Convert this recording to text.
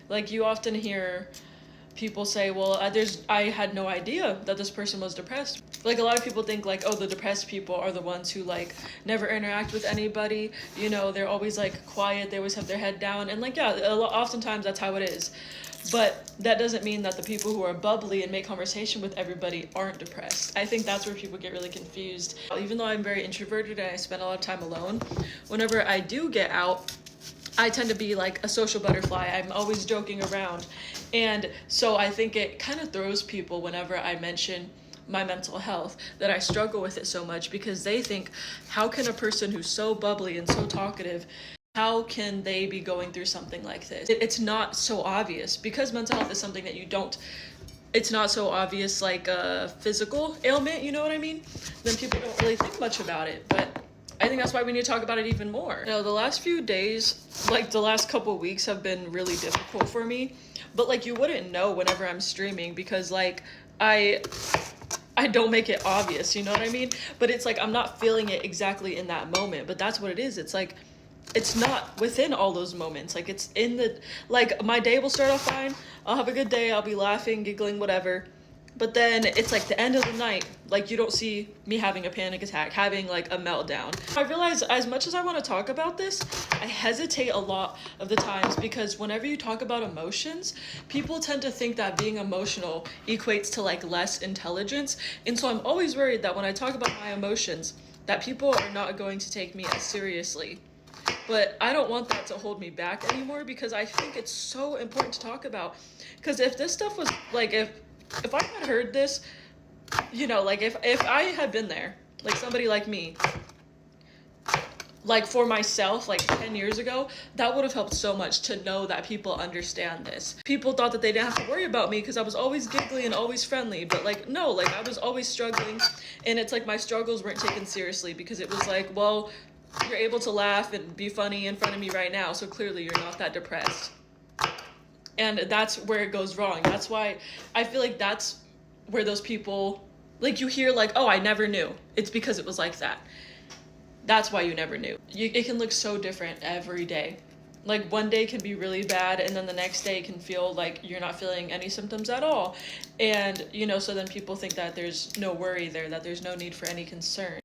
Like, you often hear people say, well, I had no idea that this person was depressed. Like, a lot of people think like, oh, the depressed people are the ones who like never interact with anybody, you know, they're always like quiet, they always have their head down, and like, yeah, oftentimes that's how it is. But that doesn't mean that the people who are bubbly and make conversation with everybody aren't depressed. I think that's where people get really confused. Even though I'm very introverted and I spend a lot of time alone, whenever I do get out, I tend to be like a social butterfly. I'm always joking around. And so I think it kind of throws people whenever I mention my mental health, that I struggle with it so much, because they think, how can a person who's so bubbly and so talkative, how can they be going through something like this? It's not so obvious, because mental health is something that you don't, it's not so obvious like a physical ailment, you know what I mean? Then people don't really think much about it. But I think that's why we need to talk about it even more. You know, the last few days, like the last couple weeks, have been really difficult for me. But like, you wouldn't know whenever I'm streaming, because like I don't make it obvious, you know what I mean? But it's like I'm not feeling it exactly in that moment, but that's what it is. It's like it's not within all those moments. Like, it's in the, like, my day will start off fine. I'll have a good day. I'll be laughing, giggling, whatever. But then it's like the end of the night, like, you don't see me having a panic attack, having like a meltdown. I realize as much as I want to talk about this, I hesitate a lot of the times, because whenever you talk about emotions, people tend to think that being emotional equates to like less intelligence. And so I'm always worried that when I talk about my emotions, that people are not going to take me as seriously. But I don't want that to hold me back anymore, because I think it's so important to talk about. Because if this stuff was like, if I had heard this, you know, like if I had been there, like somebody like me, like for myself, like 10 years ago, that would have helped so much to know that people understand this. People thought that they didn't have to worry about me because I was always giggly and always friendly, but like, no, like I was always struggling, and it's like my struggles weren't taken seriously, because it was like, well, you're able to laugh and be funny in front of me right now, so clearly you're not that depressed. And that's where it goes wrong. That's why I feel like that's where those people, like, you hear like, oh, I never knew. It's because it was like that. That's why you never knew. It can look so different every day. Like, one day can be really bad, and then the next day can feel like you're not feeling any symptoms at all. And, you know, so then people think that there's no worry there, that there's no need for any concern.